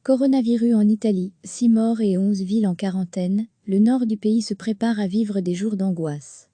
Coronavirus en Italie, 6 morts et 11 villes en quarantaine, le nord du pays se prépare à vivre des jours d'angoisse.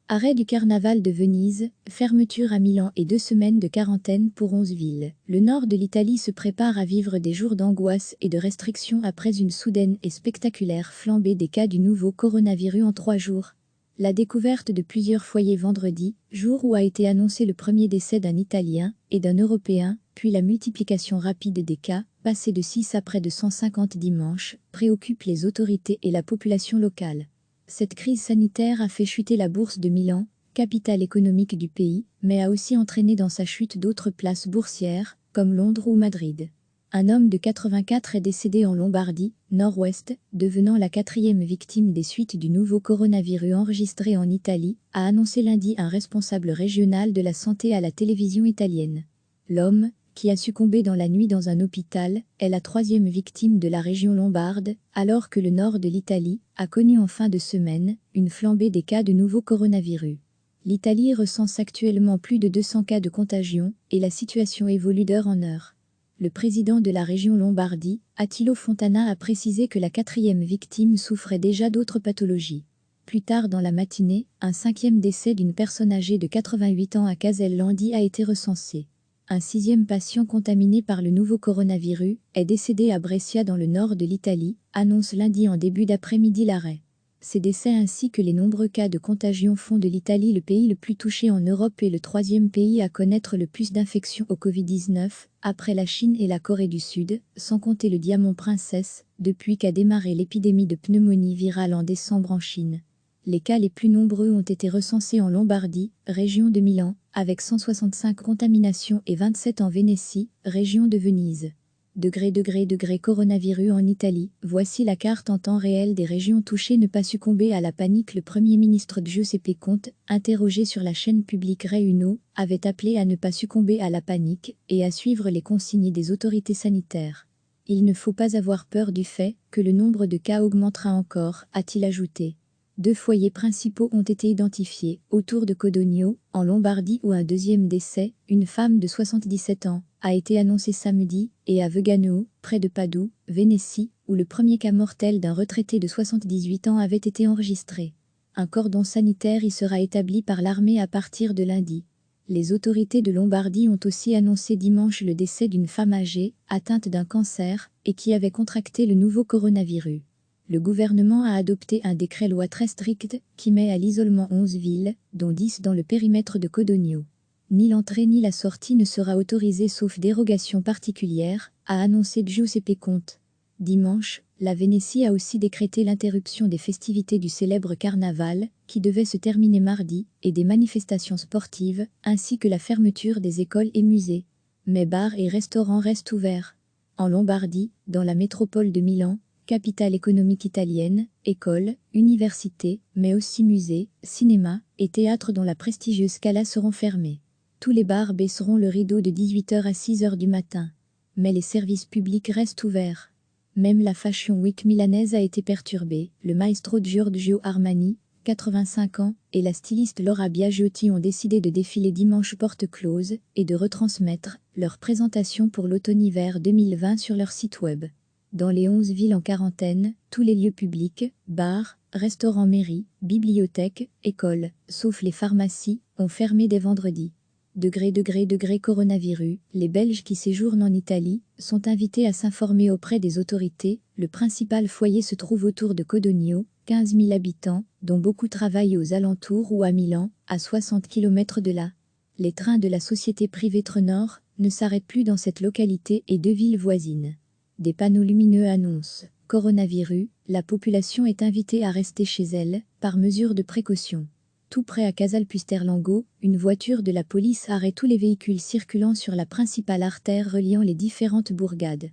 Arrêt du carnaval de Venise, fermeture à Milan et 2 semaines de quarantaine pour 11 villes. Le nord de l'Italie se prépare à vivre des jours d'angoisse et de restrictions après une soudaine et spectaculaire flambée des cas du nouveau coronavirus en 3 jours. La découverte de plusieurs foyers vendredi, jour où a été annoncé le premier décès d'un Italien et d'un Européen, puis la multiplication rapide des cas, passé de 6 à près de 150 dimanche, préoccupe les autorités et la population locale. Cette crise sanitaire a fait chuter la bourse de Milan, capitale économique du pays, mais a aussi entraîné dans sa chute d'autres places boursières, comme Londres ou Madrid. Un homme de 84 est décédé en Lombardie, nord-ouest, devenant la 4e victime des suites du nouveau coronavirus enregistré en Italie, a annoncé lundi un responsable régional de la santé à la télévision italienne. L'homme, qui a succombé dans la nuit dans un hôpital, est la 3e victime de la région lombarde, alors que le nord de l'Italie a connu en fin de semaine une flambée des cas de nouveau coronavirus. L'Italie recense actuellement plus de 200 cas de contagion et la situation évolue d'heure en heure. Le président de la région Lombardie, Attilo Fontana, a précisé que la 4e victime souffrait déjà d'autres pathologies. Plus tard dans la matinée, un 5e décès d'une personne âgée de 88 ans à Casellandi a été recensé. Un 6e patient contaminé par le nouveau coronavirus est décédé à Brescia dans le nord de l'Italie, annonce lundi en début d'après-midi l'Arrêt. Ces décès ainsi que les nombreux cas de contagion font de l'Italie le pays le plus touché en Europe et le 3e pays à connaître le plus d'infections au Covid-19, après la Chine et la Corée du Sud, sans compter le Diamant Princesse, depuis qu'a démarré l'épidémie de pneumonie virale en décembre en Chine. Les cas les plus nombreux ont été recensés en Lombardie, région de Milan, avec 165 contaminations et 27 en Vénétie, région de Venise. Degré coronavirus en Italie, voici la carte en temps réel des régions touchées. Ne pas succomber à la panique. Le Premier ministre Giuseppe Conte, interrogé sur la chaîne publique Rai Uno, avait appelé à ne pas succomber à la panique et à suivre les consignes des autorités sanitaires. Il ne faut pas avoir peur du fait que le nombre de cas augmentera encore, a-t-il ajouté. 2 foyers principaux ont été identifiés, autour de Codogno, en Lombardie où un 2e décès, une femme de 77 ans, a été annoncé samedi, et à Vegano, près de Padoue, Vénétie, où le premier cas mortel d'un retraité de 78 ans avait été enregistré. Un cordon sanitaire y sera établi par l'armée à partir de lundi. Les autorités de Lombardie ont aussi annoncé dimanche le décès d'une femme âgée, atteinte d'un cancer, et qui avait contracté le nouveau coronavirus. Le gouvernement a adopté un décret-loi très strict qui met à l'isolement 11 villes, dont 10 dans le périmètre de Codogno. Ni l'entrée ni la sortie ne sera autorisée sauf dérogation particulière, a annoncé Giuseppe Conte. Dimanche, la Vénétie a aussi décrété l'interruption des festivités du célèbre carnaval, qui devait se terminer mardi, et des manifestations sportives, ainsi que la fermeture des écoles et musées. Mais bars et restaurants restent ouverts. En Lombardie, dans la métropole de Milan, capitale économique italienne, écoles, universités, mais aussi musées, cinémas et théâtres dont la prestigieuse Scala seront fermés. Tous les bars baisseront le rideau de 18h à 6h du matin. Mais les services publics restent ouverts. Même la Fashion Week milanaise a été perturbée. Le maestro Giorgio Armani, 85 ans, et la styliste Laura Biagiotti ont décidé de défiler dimanche porte close et de retransmettre leur présentation pour l'automne-hiver 2020 sur leur site web. Dans les 11 villes en quarantaine, tous les lieux publics, bars, restaurants, mairies, bibliothèques, écoles, sauf les pharmacies, ont fermé dès vendredi. Degré coronavirus, les Belges qui séjournent en Italie sont invités à s'informer auprès des autorités. Le principal foyer se trouve autour de Codogno, 15 000 habitants, dont beaucoup travaillent aux alentours ou à Milan, à 60 km de là. Les trains de la société privée Trenor ne s'arrêtent plus dans cette localité et 2 villes voisines. Des panneaux lumineux annoncent « Coronavirus », la population est invitée à rester chez elle, par mesure de précaution. Tout près à Casalpusterlango, une voiture de la police arrête tous les véhicules circulant sur la principale artère reliant les différentes bourgades.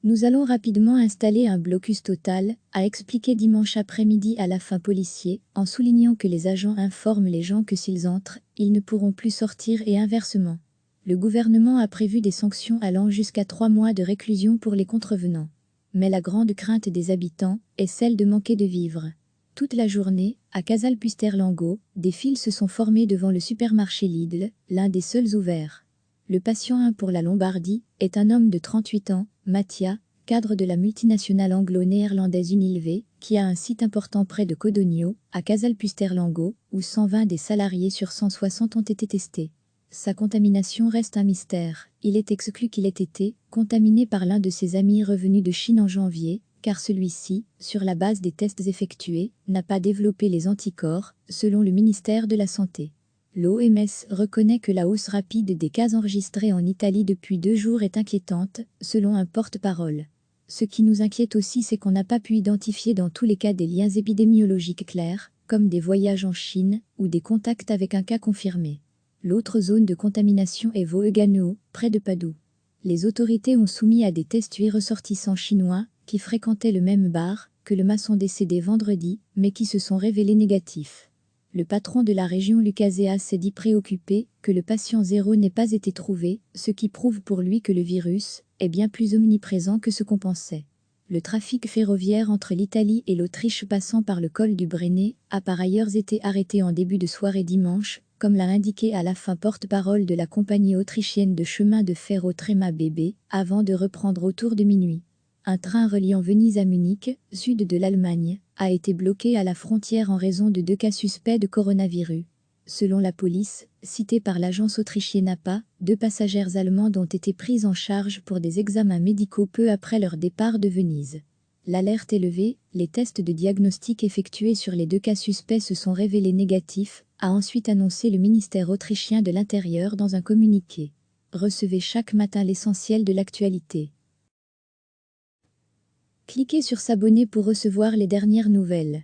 Nous allons rapidement installer un blocus total, a expliqué dimanche après-midi à la fin policier, en soulignant que les agents informent les gens que s'ils entrent, ils ne pourront plus sortir et inversement. Le gouvernement a prévu des sanctions allant jusqu'à 3 mois de réclusion pour les contrevenants. Mais la grande crainte des habitants est celle de manquer de vivres. Toute la journée, à Casalpusterlango, des files se sont formées devant le supermarché Lidl, l'un des seuls ouverts. Le patient 1 pour la Lombardie est un homme de 38 ans, Mattia, cadre de la multinationale anglo-néerlandaise Unilever, qui a un site important près de Codogno, à Casalpusterlango, où 120 des salariés sur 160 ont été testés. Sa contamination reste un mystère. Il est exclu qu'il ait été contaminé par l'un de ses amis revenu de Chine en janvier, car celui-ci, sur la base des tests effectués, n'a pas développé les anticorps, selon le ministère de la Santé. L'OMS reconnaît que la hausse rapide des cas enregistrés en Italie depuis 2 jours est inquiétante, selon un porte-parole. Ce qui nous inquiète aussi, c'est qu'on n'a pas pu identifier dans tous les cas des liens épidémiologiques clairs, comme des voyages en Chine ou des contacts avec un cas confirmé. L'autre zone de contamination est Voegano, près de Padoue. Les autorités ont soumis à des tests 8 ressortissants chinois qui fréquentaient le même bar que le maçon décédé vendredi, mais qui se sont révélés négatifs. Le patron de la région Lucasea s'est dit préoccupé que le patient 0 n'ait pas été trouvé, ce qui prouve pour lui que le virus est bien plus omniprésent que ce qu'on pensait. Le trafic ferroviaire entre l'Italie et l'Autriche passant par le col du Brenner a par ailleurs été arrêté en début de soirée dimanche, comme l'a indiqué à la fin porte-parole de la compagnie autrichienne de chemin de fer Trema BB, avant de reprendre autour de minuit. Un train reliant Venise à Munich, sud de l'Allemagne, a été bloqué à la frontière en raison de 2 cas suspects de coronavirus. Selon la police, citée par l'agence autrichienne APA, 2 passagères allemandes ont été prises en charge pour des examens médicaux peu après leur départ de Venise. L'alerte est levée, les tests de diagnostic effectués sur les 2 cas suspects se sont révélés négatifs, a ensuite annoncé le ministère autrichien de l'Intérieur dans un communiqué. Recevez chaque matin l'essentiel de l'actualité. Cliquez sur s'abonner pour recevoir les dernières nouvelles.